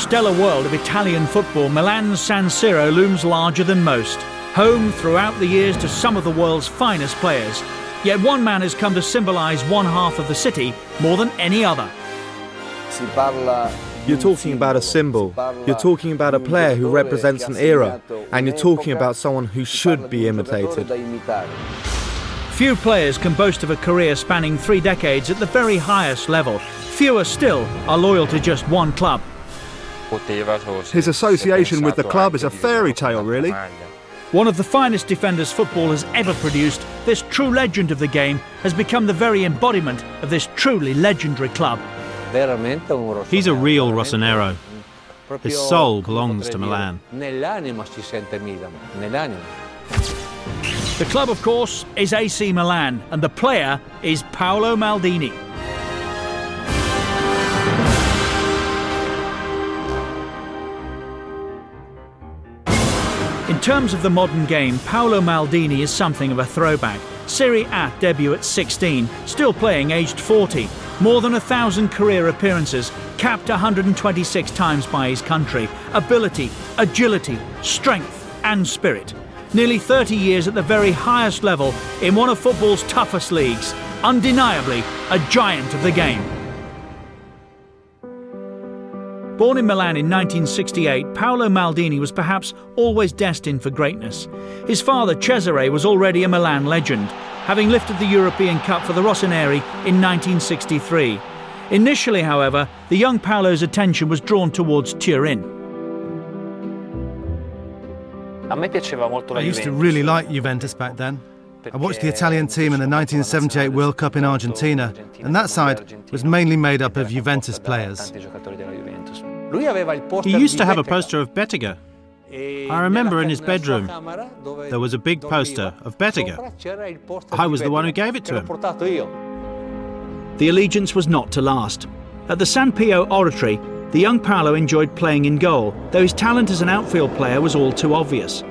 stellar world of Italian football, Milan's San Siro looms larger than most, home throughout the years to some of the world's finest players. Yet one man has come to symbolise one half of the city more than any other. You're talking about a symbol, you're talking about a player who represents an era, and you're talking about someone who should be imitated. Few players can boast of a career spanning 3 decades at the very highest level. Fewer still are loyal to just one club. His association with the club is a fairy tale, really. One of the finest defenders football has ever produced, this true legend of the game has become the very embodiment of this truly legendary club. He's a real Rossonero. His soul belongs to Milan. The club, of course, is AC Milan, and the player is Paolo Maldini. In terms of the modern game, Paolo Maldini is something of a throwback. Serie A debut at 16, still playing aged 40. More than 1,000 career appearances, capped 126 times by his country. Ability, agility, strength and spirit. Nearly 30 years at the very highest level in one of football's toughest leagues. Undeniably a giant of the game. Born in Milan in 1968, Paolo Maldini was perhaps always destined for greatness. His father, Cesare, was already a Milan legend, having lifted the European Cup for the Rossoneri in 1963. Initially, however, the young Paolo's attention was drawn towards Turin. I used to really like Juventus back then. I watched the Italian team in the 1978 World Cup in Argentina, and that side was mainly made up of Juventus players. He used to have a poster of Bettega. I remember in his bedroom there was a big poster of Bettega. I was the one who gave it to him. The allegiance was not to last. At the San Pio Oratory, the young Paolo enjoyed playing in goal, though his talent as an outfield player was all too obvious.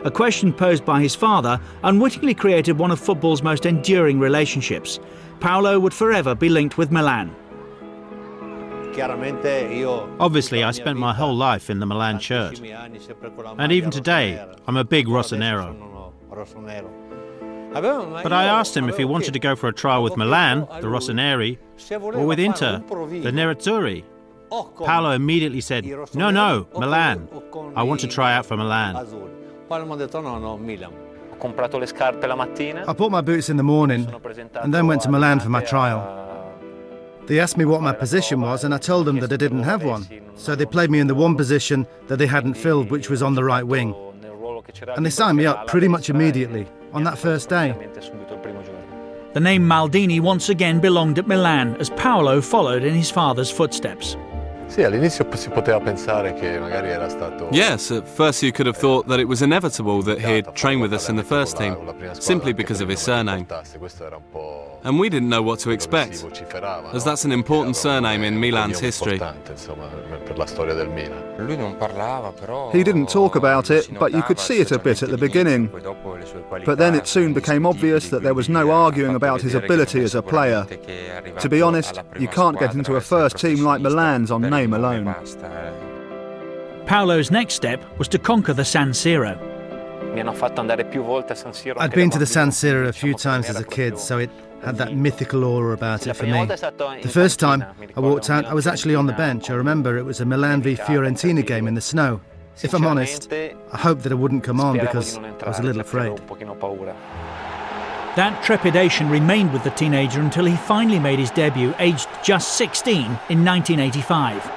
A question posed by his father unwittingly created one of football's most enduring relationships. Paolo would forever be linked with Milan. Obviously, I spent my whole life in the Milan shirt. And even today, I'm a big Rossonero. But I asked him if he wanted to go for a trial with Milan, the Rossoneri, or with Inter, the Nerazzurri. Paolo immediately said, no, Milan. I want to try out for Milan. I bought my boots in the morning and then went to Milan for my trial. They asked me what my position was and I told them that I didn't have one. So they played me in the one position that they hadn't filled, which was on the right wing. And they signed me up pretty much immediately, on that first day. The name Maldini once again belonged at Milan as Paolo followed in his father's footsteps. Yes, at first you could have thought that it was inevitable that he'd train with us in the first team, simply because of his surname. And we didn't know what to expect, as that's an important surname in Milan's history. He didn't talk about it, but you could see it a bit at the beginning. But then it soon became obvious that there was no arguing about his ability as a player. To be honest, you can't get into a first team like Milan's on name alone. Paolo's next step was to conquer the San Siro. I'd been to the San Siro a few times as a kid, so it had that mythical aura about it for me. The first time I walked out, I was actually on the bench. I remember it was a Milan v Fiorentina game in the snow. If I'm honest, I hoped that I wouldn't come on because I was a little afraid. That trepidation remained with the teenager until he finally made his debut, aged just 16, in 1985.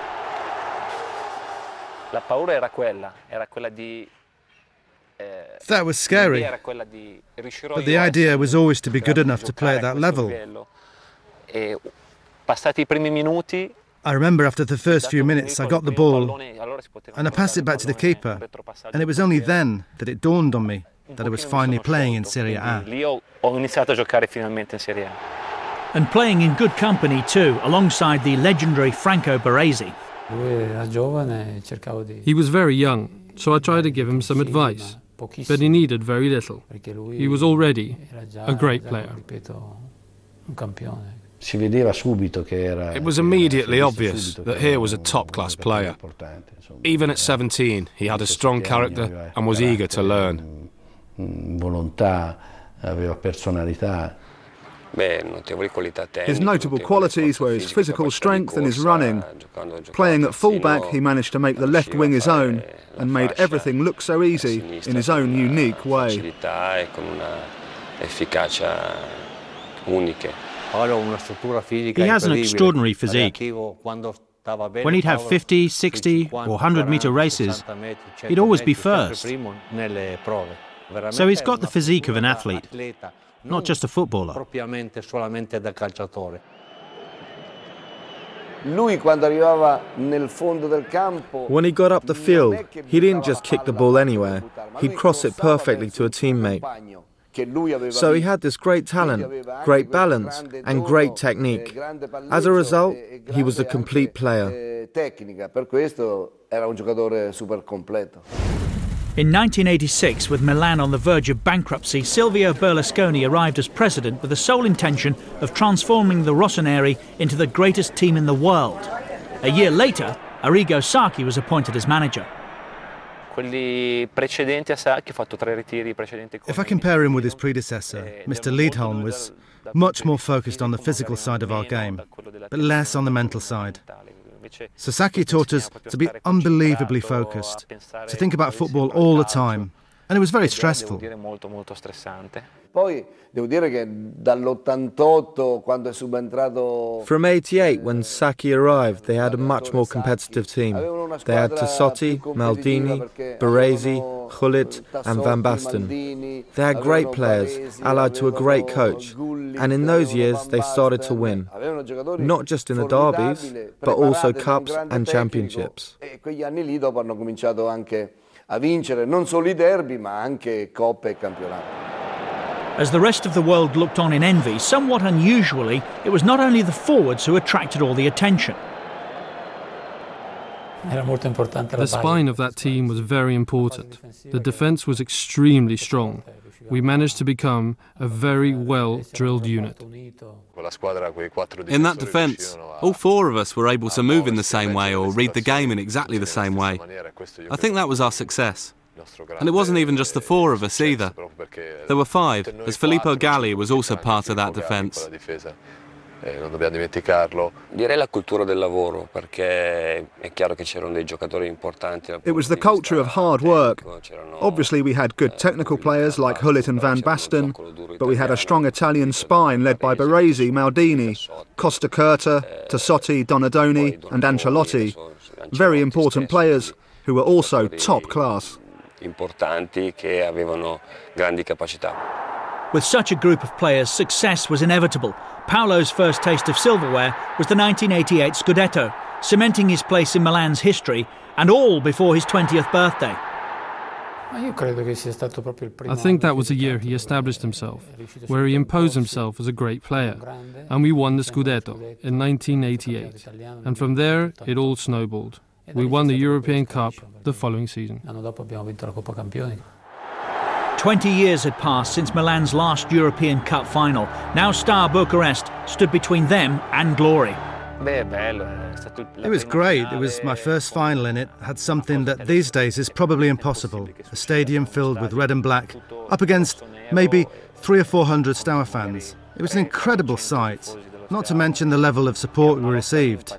That was scary, but the idea was always to be good enough to play at that level. I remember after the first few minutes I got the ball and I passed it back to the keeper, and it was only then that it dawned on me that I was finally playing in Serie A. And playing in good company too, alongside the legendary Franco Baresi. He was very young, so I tried to give him some advice, but he needed very little. He was already a great player. It was immediately obvious that here was a top-class player. Even at 17, he had a strong character and was eager to learn. His notable qualities were his physical strength and his running. Playing at full-back, he managed to make the left wing his own and made everything look so easy in his own unique way. He has an extraordinary physique. When he'd have 50, 60 or 100-metre races, he'd always be first. So he's got the physique of an athlete, not just a footballer. When he got up the field, he didn't just kick the ball anywhere, he'd cross it perfectly to a teammate. So he had this great talent, great balance and great technique. As a result, he was a complete player. In 1986, with Milan on the verge of bankruptcy, Silvio Berlusconi arrived as president with the sole intention of transforming the Rossoneri into the greatest team in the world. A year later, Arrigo Sacchi was appointed as manager. If I compare him with his predecessor, Mr. Liedholm was much more focused on the physical side of our game, but less on the mental side. So Sacchi taught us to be unbelievably focused, to think about football all the time, and it was very stressful. From '88, when Sacchi arrived, they had a much more competitive team. They had Tassotti, Maldini, Baresi, Gullit and Van Basten. They had great players, allied to a great coach, and in those years they started to win, not just in the derbies, but also cups and championships. As the rest of the world looked on in envy, somewhat unusually, it was not only the forwards who attracted all the attention. The spine of that team was very important. The defence was extremely strong. We managed to become a very well-drilled unit. In that defence, all four of us were able to move in the same way or read the game in exactly the same way. I think that was our success. And it wasn't even just the four of us either. There were five, as Filippo Galli was also part of that defence. Non dobbiamo dimenticarlo. Direi la cultura del lavoro, perché è chiaro che c'erano dei giocatori importanti. It was the culture of hard work. Obviously we had good technical players like Gullit and Van Basten, but we had a strong Italian spine led by Baresi, Maldini, Costa Curta, Tassotti, Donadoni and Ancelotti. Very important players who were also top class. Importanti che avevano grandi capacità. With such a group of players, success was inevitable. Paolo's first taste of silverware was the 1988 Scudetto, cementing his place in Milan's history, and all before his 20th birthday. I think that was the year he established himself, where he imposed himself as a great player, and we won the Scudetto in 1988. And from there, it all snowballed. We won the European Cup the following season. 20 years had passed since Milan's last European Cup final. Now Star Bucharest stood between them and glory. It was great. It was my first final and it had something that these days is probably impossible. A stadium filled with red and black, up against maybe 300 or 400 Steaua fans. It was an incredible sight, not to mention the level of support we received.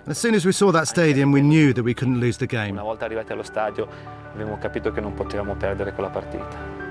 As soon as we saw that stadium, we knew that we couldn't lose the game. Una volta arrivati allo stadio, abbiamo capito che non potevamo perdere quella partita.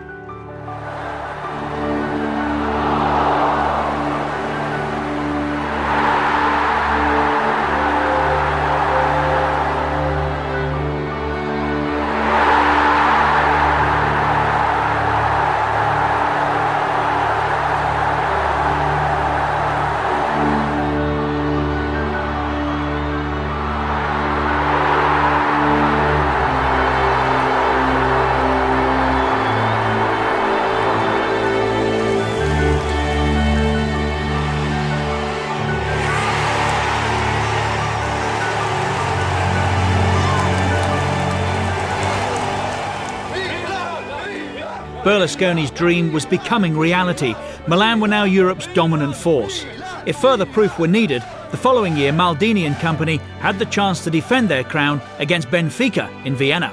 Berlusconi's dream was becoming reality. Milan were now Europe's dominant force. If further proof were needed, the following year Maldini and company had the chance to defend their crown against Benfica in Vienna.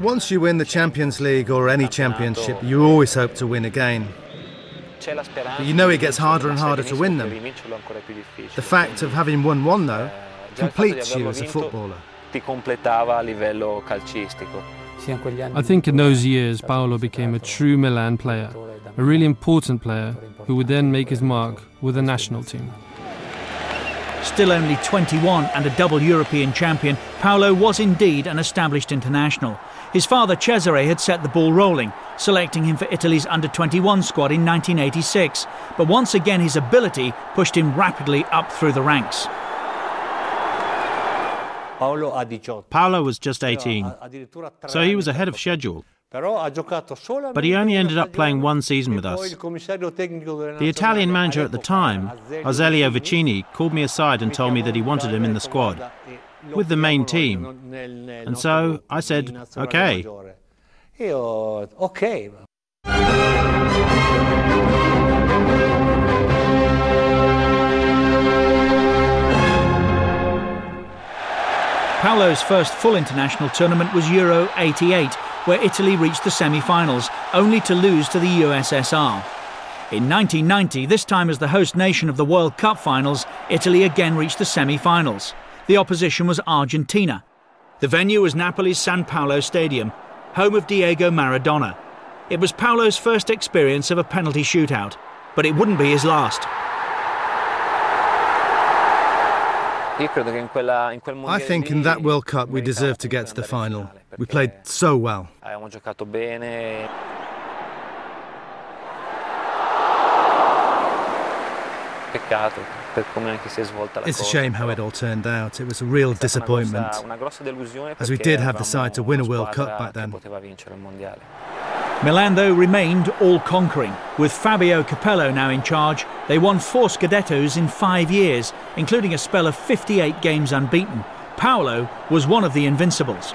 Once you win the Champions League or any championship, you always hope to win again. But you know it gets harder and harder to win them. The fact of having won one, though, completes you as a footballer. I think in those years Paolo became a true Milan player, a really important player who would then make his mark with the national team. Still only 21 and a double European champion, Paolo was indeed an established international. His father Cesare had set the ball rolling, selecting him for Italy's under-21 squad in 1986. But once again his ability pushed him rapidly up through the ranks. Paolo was just 18, so he was ahead of schedule. But he only ended up playing one season with us. The Italian manager at the time, Aurelio Vicini, called me aside and told me that he wanted him in the squad, with the main team. And so I said, OK. Paolo's first full international tournament was Euro '88, where Italy reached the semi-finals, only to lose to the USSR. In 1990, this time as the host nation of the World Cup finals, Italy again reached the semi-finals. The opposition was Argentina. The venue was Napoli's San Paolo Stadium, home of Diego Maradona. It was Paolo's first experience of a penalty shootout, but it wouldn't be his last. I think in that World Cup we deserved to get to the final. We played so well. It's a shame how it all turned out. It was a real disappointment, as we did have the side to win a World Cup back then. Milan, though, remained all-conquering. With Fabio Capello now in charge, they won 4 Scudettos in 5 years, including a spell of 58 games unbeaten. Paolo was one of the invincibles.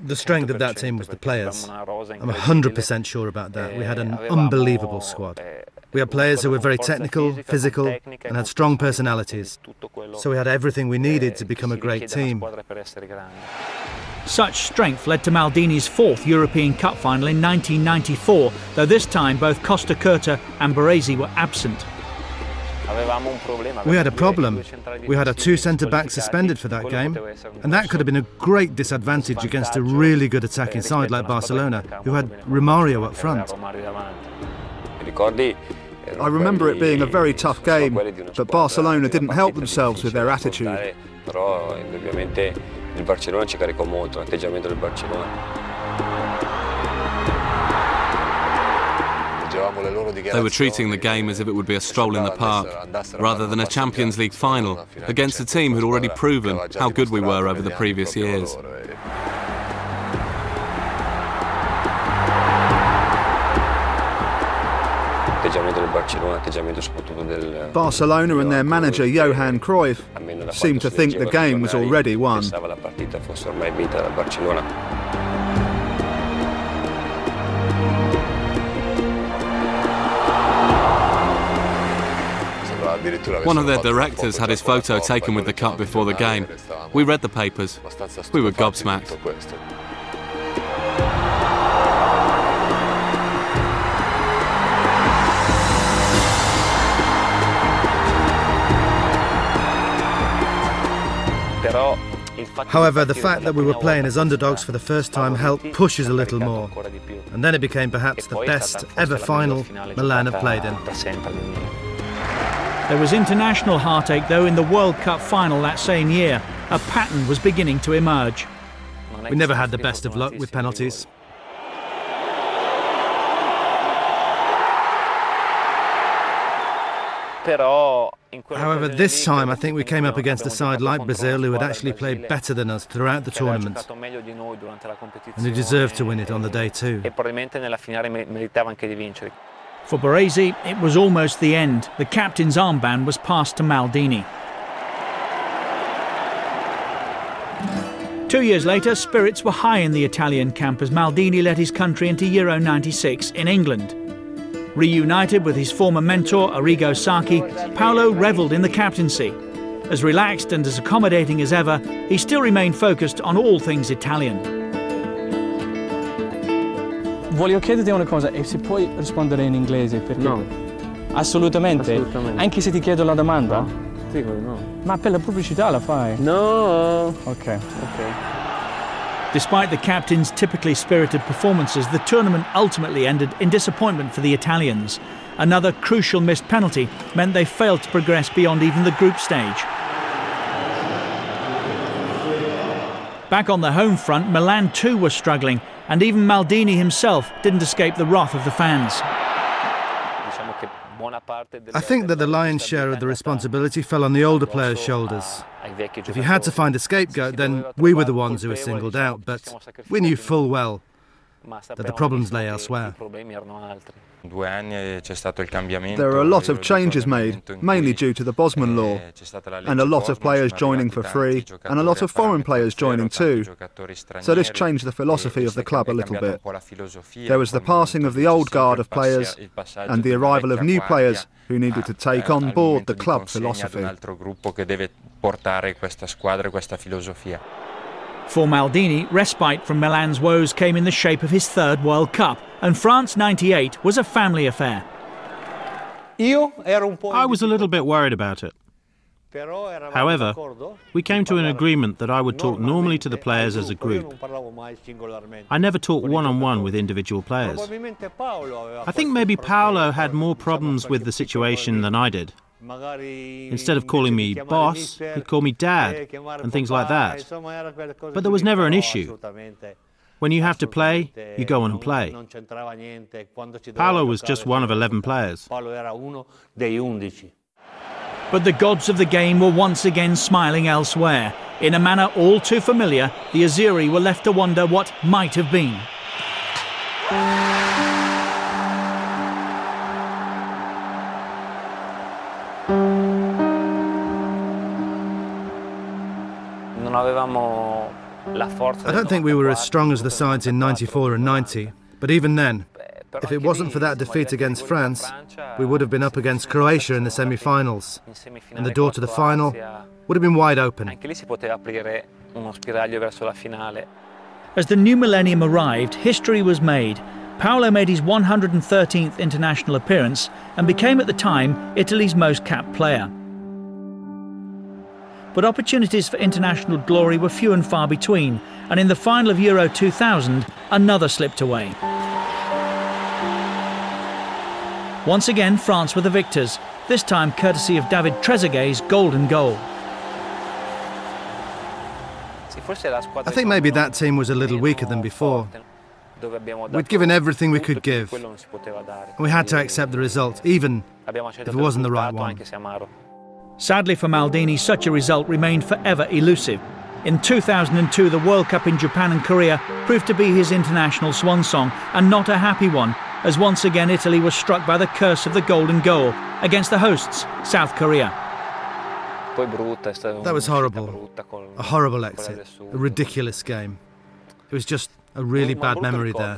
The strength of that team was the players. I'm 100% sure about that. We had an unbelievable squad. We had players who were very technical, physical, and had strong personalities. So we had everything we needed to become a great team. Such strength led to Maldini's 4th European Cup final in 1994, though this time both Costa Curta and Baresi were absent. We had a problem. We had our 2 centre-backs suspended for that game, and that could have been a great disadvantage against a really good attacking side like Barcelona, who had Romario up front. I remember it being a very tough game, but Barcelona didn't help themselves with their attitude. Il Barcellona ci caricò molto, l'atteggiamento del Barcellona. They were treating the game as if it would be a stroll in the park, rather than a Champions League final against a team who'd already proven how good we were over the previous years. Barcelona and their manager Johan Cruyff seemed to think the game was already won. One of their directors had his photo taken with the cup before the game. We read the papers. We were gobsmacked. However, the fact that we were playing as underdogs for the first time helped push us a little more. And then it became perhaps the best ever final Milan have played in. There was international heartache, though, in the World Cup final that same year. A pattern was beginning to emerge. We never had the best of luck with penalties. However, this time I think we came up against a side like Brazil who had actually played better than us throughout the tournament. And who deserved to win it on the day too. For Baresi, it was almost the end. The captain's armband was passed to Maldini. 2 years later, spirits were high in the Italian camp as Maldini led his country into Euro '96 in England. Reunited with his former mentor, Arrigo Sacchi, Paolo revelled in the captaincy. As relaxed and as accommodating as ever, he still remained focused on all things Italian. Voglio chiederti una cosa, e se puoi rispondere in inglese? Perché... No. Assolutamente? Assolutamente. Anche se ti chiedo la domanda? No. Dico no. Ma per la pubblicità la fai? No. Ok. Despite the captain's typically spirited performances, the tournament ultimately ended in disappointment for the Italians. Another crucial missed penalty meant they failed to progress beyond even the group stage. Back on the home front, Milan too were struggling, and even Maldini himself didn't escape the wrath of the fans. I think that the lion's share of the responsibility fell on the older players' shoulders. If you had to find a scapegoat, then we were the ones who were singled out, but we knew full well that the problems lay elsewhere. There are a lot of changes made, mainly due to the Bosman law, and a lot of players joining for free, and a lot of foreign players joining too. So this changed the philosophy of the club a little bit. There was the passing of the old guard of players, and the arrival of new players who needed to take on board the club philosophy. For Maldini, respite from Milan's woes came in the shape of his third World Cup, and France '98 was a family affair. I was a little bit worried about it. However, we came to an agreement that I would talk normally to the players as a group. I never talked one-on-one with individual players. I think maybe Paolo had more problems with the situation than I did. Instead of calling me boss, he'd call me dad and things like that. But there was never an issue. When you have to play, you go on and play. Paolo was just one of 11 players. But the gods of the game were once again smiling elsewhere. In a manner all too familiar, the Azzurri were left to wonder what might have been. I don't think we were as strong as the sides in '94 and '90, but even then, if it wasn't for that defeat against France, we would have been up against Croatia in the semi-finals, and the door to the final would have been wide open. As the new millennium arrived, history was made. Paolo made his 113th international appearance and became at the time Italy's most capped player. But opportunities for international glory were few and far between, and in the final of Euro 2000, another slipped away. Once again, France were the victors, this time courtesy of David Trezeguet's golden goal. I think maybe that team was a little weaker than before. We'd given everything we could give, and we had to accept the result, even if it wasn't the right one. Sadly for Maldini, such a result remained forever elusive. In 2002, the World Cup in Japan and Korea proved to be his international swan song, and not a happy one, as once again Italy was struck by the curse of the golden goal against the hosts, South Korea. That was horrible. A horrible exit. A ridiculous game. It was just a really bad memory there.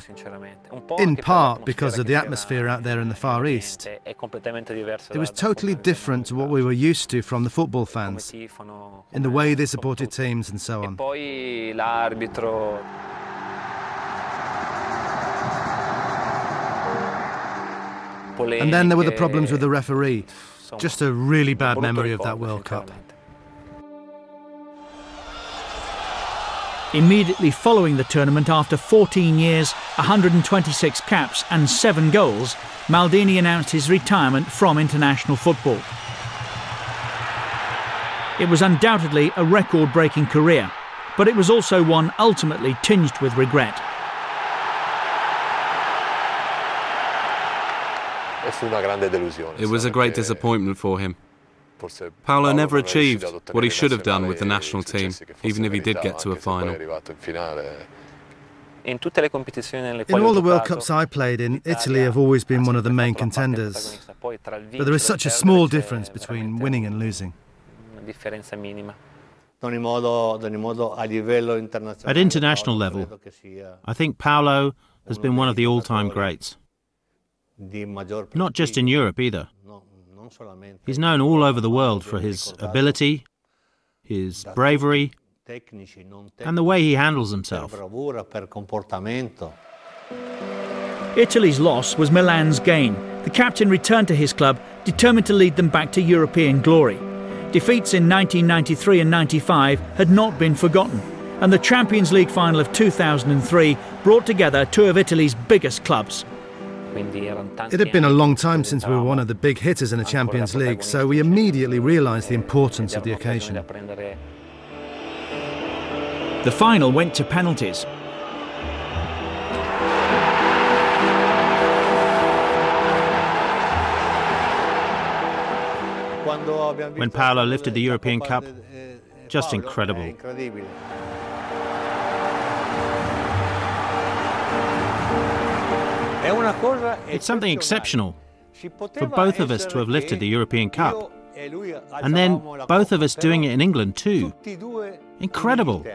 In part because of the atmosphere out there in the Far East. It was totally different to what we were used to from the football fans, in the way they supported teams and so on. And then there were the problems with the referee. Just a really bad memory of that World Cup. Immediately following the tournament, after 14 years, 126 caps and 7 goals, Maldini announced his retirement from international football. It was undoubtedly a record-breaking career, but it was also one ultimately tinged with regret. It was a great disappointment for him. Paolo never achieved what he should have done with the national team, even if he did get to a final. In all the World Cups I played in, Italy have always been one of the main contenders. But there is such a small difference between winning and losing. At international level, I think Paolo has been one of the all-time greats. Not just in Europe either. He's known all over the world for his ability, his bravery, and the way he handles himself. Italy's loss was Milan's gain. The captain returned to his club, determined to lead them back to European glory. Defeats in 1993 and 95 had not been forgotten, and the Champions League final of 2003 brought together two of Italy's biggest clubs. It had been a long time since we were one of the big hitters in the Champions League, so we immediately realised the importance of the occasion. The final went to penalties. When Paolo lifted the European Cup, just incredible. It's something exceptional for both of us to have lifted the European Cup. And then both of us doing it in England too. Incredible.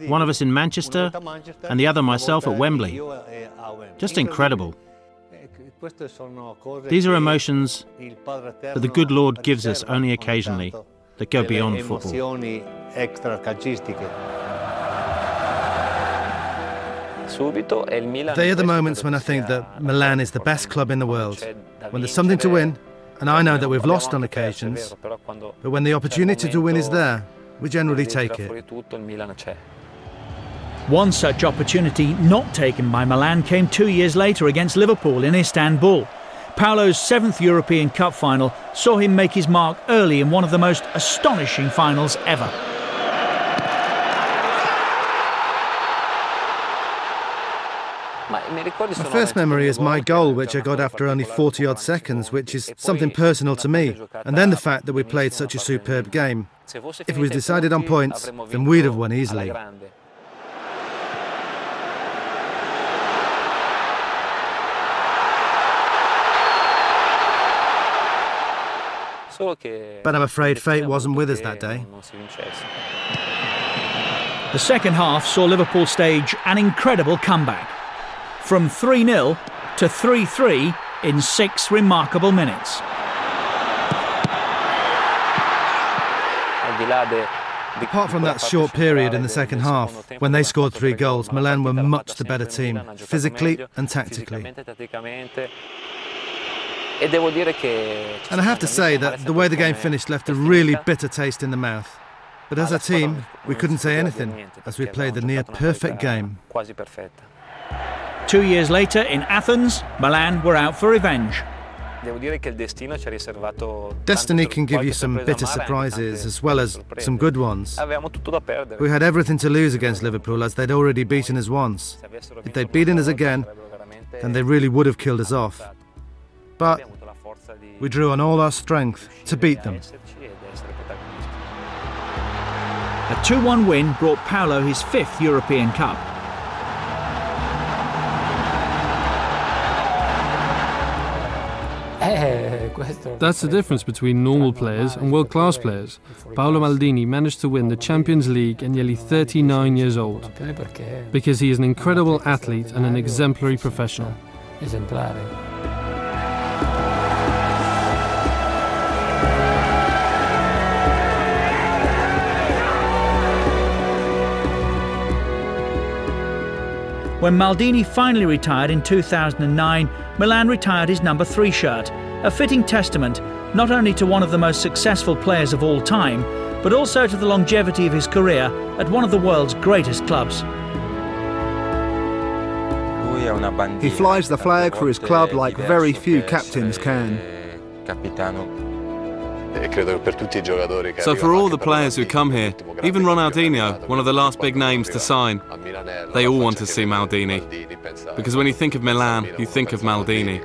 One of us in Manchester and the other myself at Wembley. Just incredible. These are emotions that the good Lord gives us only occasionally, that go beyond football. They are the moments when I think that Milan is the best club in the world, when there's something to win, and I know that we've lost on occasions, but when the opportunity to win is there, we generally take it. One such opportunity not taken by Milan came 2 years later against Liverpool in Istanbul. Paolo's 7th European Cup final saw him make his mark early in one of the most astonishing finals ever. My first memory is my goal, which I got after only 40-odd seconds, which is something personal to me, and then the fact that we played such a superb game. If it was decided on points, then we'd have won easily. But I'm afraid fate wasn't with us that day. The second half saw Liverpool stage an incredible comeback. From 3-0 to 3-3 in 6 remarkable minutes. Apart from that short period in the second half, when they scored 3 goals, Milan were much the better team, physically and tactically. And I have to say that the way the game finished left a really bitter taste in the mouth. But as a team, we couldn't say anything, as we played the near-perfect game. 2 years later, in Athens, Milan were out for revenge. Destiny can give you some bitter surprises as well as some good ones. We had everything to lose against Liverpool, as they'd already beaten us once. If they'd beaten us again, then they really would have killed us off. But we drew on all our strength to beat them. A 2-1 win brought Paolo his 5th European Cup. That's the difference between normal players and world-class players. Paolo Maldini managed to win the Champions League at nearly 39 years old, because he is an incredible athlete and an exemplary professional. When Maldini finally retired in 2009, Milan retired his number 3 shirt, a fitting testament not only to one of the most successful players of all time, but also to the longevity of his career at one of the world's greatest clubs. He flies the flag for his club like very few captains can. So for all the players who come here, even Ronaldinho, one of the last big names to sign, they all want to see Maldini. Because when you think of Milan, you think of Maldini.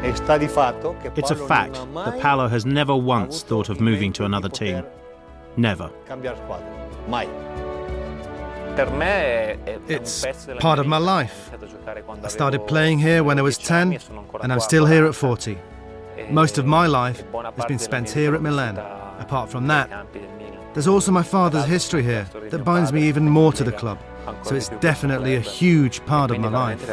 It's a fact that Paolo has never once thought of moving to another team. Never. It's part of my life. I started playing here when I was 10, and I'm still here at 40. Most of my life has been spent here at Milan. Apart from that, there's also my father's history here that binds me even more to the club. So it's definitely a huge part of my life.